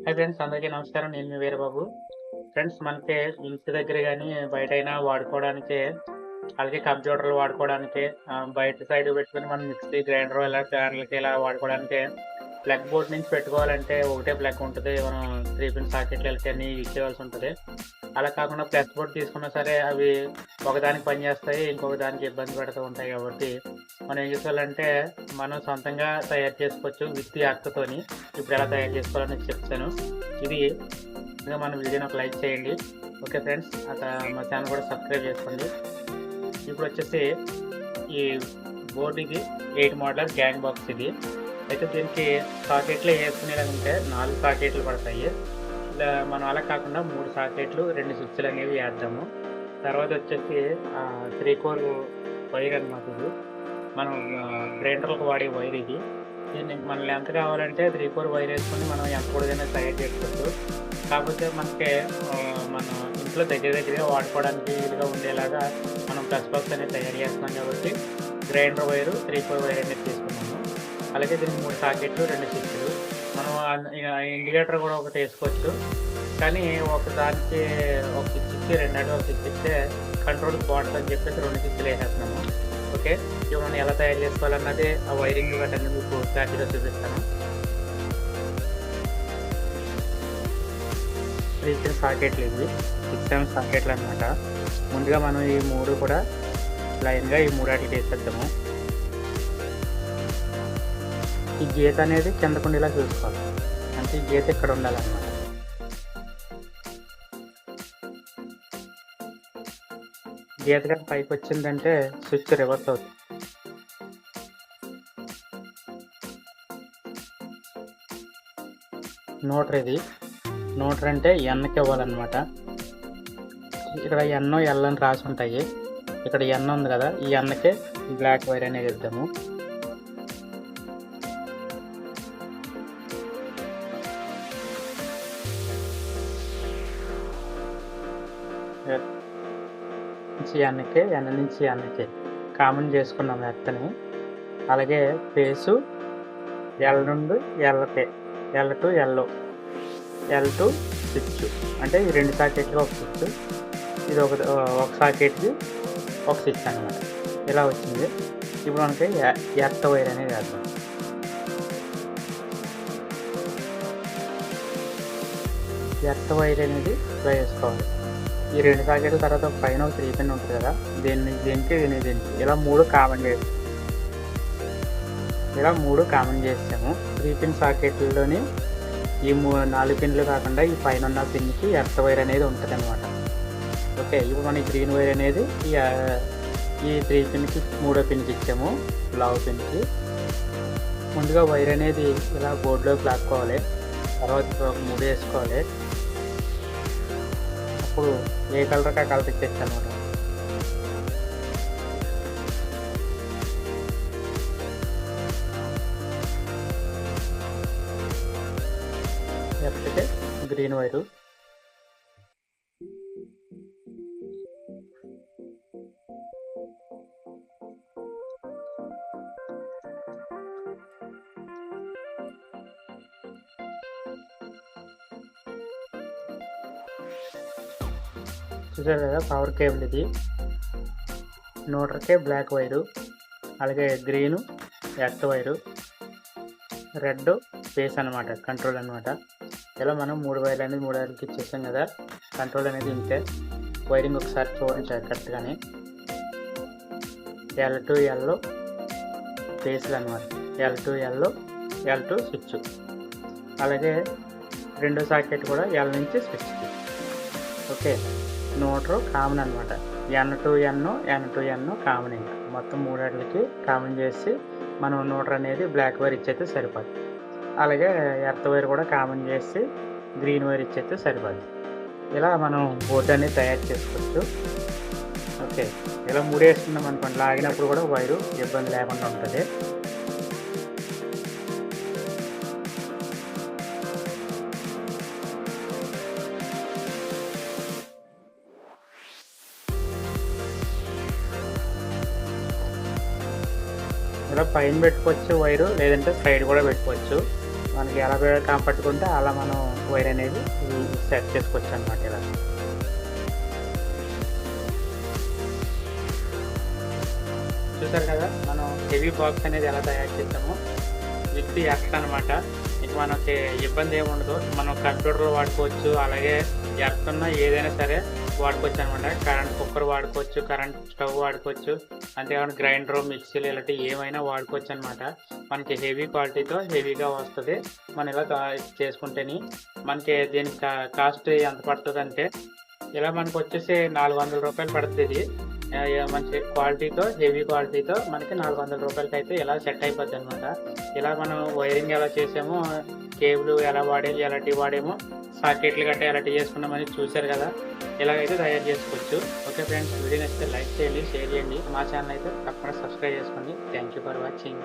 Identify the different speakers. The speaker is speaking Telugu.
Speaker 1: హాయ్ ఫ్రెండ్స్, అందరికీ నమస్కారం. నేను మీ వీరబాబు. ఫ్రెండ్స్, మనకి ఇంటి దగ్గర గానీ, బయటైనా వాడుకోవడానికే అలాగే కంప్యూటర్లు వాడుకోవడానికే బయట సైడ్ పెట్టుకొని మనం మిక్సీ, గ్రైండర్ ఇలా జార్లకి ఇలా వాడుకోవడానికే ప్లగ్ బోర్డ్ నుంచి పెట్టుకోవాలంటే ఒకటే ప్లగ్ ఉంటది. మనం 3 పిన్ సాకెట్లు అన్నీ యూజ్ చేయాల్సి ఉంటది. అలా కాకుండా ప్లగ్ బోర్డ్ తీసుకున్నా సరే అవి ఒకదానికి పనిచేస్తాయి, ఇంకొక దానికి ఇబ్బంది పెడుతూ ఉంటాయి. కాబట్టి మనం ఏం చేసేయాలంటే మనం సొంతంగా తయారు చేసుకోవచ్చు విత్ యాక్ట్‌తోని. ఇప్పుడు ఎలా తయారు చేసుకోవాలని చెప్తాను. ఇది ఇంకా మన వీడియోని ఒక లైక్ చేయండి. ఓకే ఫ్రెండ్స్, మా ఛానల్ కూడా సబ్స్క్రైబ్ చేసుకోండి. ఇప్పుడు వచ్చేసి ఈ బోర్డు ఇది 8 మోడలర్ గ్యాంగ్ బాక్స్ ఇది. అయితే దీనికి సాకెట్లు వేసుకునేలాగుంటే 4 సాకెట్లు పడతాయి. ఇలా మనం అలా కాకుండా 3 సాకెట్లు, 2 స్విచ్లు అనేవి వేద్దాము. తర్వాత వచ్చేసి 3 కోర్ వైర్ అనమాట ఇది. మనం గ్రైండర్లకు వాడే వైర్ ఇది. దీన్ని మనకి ఎంత కావాలంటే 3 కోర్ వైర్ వేసుకొని మనం ఎంత పొడుగైనా తయారు చేసుకోవచ్చు. కాకపోతే మనకి మన ఇంట్లో దగ్గరగా వాడుకోవడానికి వీలుగా ఉండేలాగా మనం ప్లస్ బాక్స్ అనేది తయారు చేస్తున్నాం కాబట్టి గ్రైండర్ వైరు 3 కోర్ వైర్ అనేది తీసుకున్నాము. అలాగే దీనికి 3 సాకెట్లు, 2 స్విచ్లు. మనం ఇండికేటర్ కూడా ఒకటి వేసుకోవచ్చు. కానీ ఒకదానికి ఒక స్విచ్ ఇచ్చి రెండంటే ఒక స్విచ్ ఇస్తే కంట్రోల్ బాగుంటుందని చెప్పేసి 2 స్విచ్లు వేసేస్తున్నాము. ఓకే, ఇవి మనం ఎలా తయారు చేసుకోవాలన్నది ఆ వైరింగ్ వాటన్నీ మీకు క్లారిటీగా చూపిస్తాను. 3 పిన్ సాకెట్లు ఇవి 6 సాకెట్లు అనమాట. ముందుగా మనం ఈ 3 కూడా లైన్గా ఈ 3 వాటికి వేసేద్దాము. ఈ గీత అనేది కిందకుండేలా చూసుకోవాలి, అంటే ఈ గీత ఇక్కడ ఉండాలన్నమాట. గీత కానీ పైకి వచ్చిందంటే స్విచ్ రివర్స్ అవుతుంది. నోటర్ ఇది. నోటర్ అంటే ఎన్కి ఇవ్వాలన్నమాట. ఇక్కడ ఎన్ ఎల్ అని రాసి ఉంటాయి. ఇక్కడ ఎన్ ఉంది కదా, ఈ ఎన్కే బ్లాక్ వైర్ అనేది ఇద్దాము. ఎన్కే ఎన్ నుంచి ఎన్కే కామన్ చేసుకున్నాం ఎత్తని. అలాగే ఫేసు ఎల్ నుండి LK, L to L, L to switch, అంటే ఈ 2 సాకెట్కి ఒక స్విచ్, ఇది ఒక సాకెట్కి ఒక స్విచ్ అనమాట. ఇలా వచ్చింది. ఇప్పుడు మనకి ఎర్త్ వైర్ అనేది వేద్దాం. ఎర్త్ వైర్ అనేది ఇలా వేసుకోవాలి. ఈ 2 సాకెట్ల తర్వాత ఒక పైన ఒక 3 పిన్ ఉంటుంది కదా, దీనికి ఇలా 3 కామన్ చేస్తాం. ఇలా 3 కామన్ చేస్తాము. 3 పిన్ సాకెట్లలోని ఈ 4 పిన్లు కాకుండా ఈ పైన ఉన్న పిన్కి ఎర్త్ వైర్ అనేది ఉంటుంది అనమాట. ఓకే, ఇప్పుడు మనం ఈ గ్రీన్ వైర్ అనేది ఈ 3 పిన్కి 3వ పిన్కి ఇచ్చాము, లావ్ పిన్కి. ముందుగా వైర్ అనేది ఇలా బోర్డులోకి లాక్కోవాలి. తర్వాత 3 వేసుకోవాలి. అప్పుడు ఏ కలర్కి ఆ కలర్ ఇచ్చేస్తాను అనమాట. లేకపోతే గ్రీన్ వైరు. చూసారు కదా, పవర్ కేబుల్ ఇది. నోటర్కే బ్లాక్ వైరు, అలాగే green earth wire, red face అనమాట, కంట్రోల్ అనమాట. ఇలా మనం 3 వైర్లు అనేది 3 వైర్లకి ఇచ్చేసాం కదా. కంట్రోల్ అనేది ఇంతే. వైరింగ్ ఒకసారి చూడండి కరెక్ట్గానే. ఎల్ టు ఎల్ ఫేస్లు అనమాట, L to L, L to switch. అలాగే 2వ సాకెట్ కూడా ఎల్ నుంచి స్విచ్కి. ఓకే, నోటరు కామన్ అనమాట. N to N, N to N common. ఇంకా మొత్తం 3 వాటికి కామన్ చేసి మనం నోటర్ అనేది బ్లాక్ వైర్ ఇచ్చేస్తే సరిపోదు. అలాగే ఎర్త్ వైర్ కూడా కామన్ చేసి గ్రీన్ వైర్ ఇచ్చేస్తే సరిపోదు. ఇలా మనం బోర్డు అనేది తయారు చేసుకోవచ్చు. ఓకే, ఇలా 3 వేసుకున్నాం అనుకోండి, లాగినప్పుడు కూడా వైరు ఇబ్బంది లేకుండా ఉంటుంది. ఇలా పైన పెట్టుకోవచ్చు వైరు, లేదంటే సైడ్ కూడా పెట్టుకోవచ్చు. మనకి ఎలా కంఫర్ట్గా ఉంటే అలా మనం వైర్ అనేది సెట్ చేసుకోవచ్చు అనమాట. ఇలా చూసారు కదా, మనం హెవీ బాక్స్ అనేది ఎలా తయారు చేస్తామో విత్ ఎర్త్ అనమాట. ఇక మనకి ఇబ్బంది ఏమి ఉండదు. మనం కంప్యూటర్లో వాడుకోవచ్చు, అలాగే ఎర్త్ ఉన్న ఏదైనా సరే వాడుకోవచ్చు అనమాట. కరెంట్ కుక్కర్ వాడుకోవచ్చు, కరెంట్ స్టవ్ వాడుకోవచ్చు, అంతేకాకుండా గ్రైండర్, మిక్సీలు ఇలాంటివి ఏమైనా వాడుకోవచ్చు అనమాట. మనకి హెవీ క్వాలిటీతో హెవీగా వస్తుంది. మనం ఇలా చేసుకుంటేనే మనకి దీనికి కాస్ట్ ఎంత పడుతుంది అంటే, ఇలా మనకు వచ్చేసి 400 రూపాయలు పడుతుంది. ఇది మంచి క్వాలిటీతో, హెవీ క్వాలిటీతో మనకి 400 రూపాయలకి అయితే ఇలా సెట్ అయిపోద్ది అనమాట. ఇలా మనం వైరింగ్ ఎలా చేసామో, కేబుల్ ఎలా వాడేది, ఎలాంటివి వాడేమో, సాకెట్లు గట్రా ఎలాంటివి చేసుకున్నామని చూశారు కదా. ఇలాగైతే తయారు చేసుకోవచ్చు. ఓకే ఫ్రెండ్స్, వీడియో నచ్చితే లైక్ చేయండి, షేర్ చేయండి. మా ఛానల్ అయితే తప్పకుండా సబ్స్క్రైబ్ చేసుకోండి. Thank you for watching.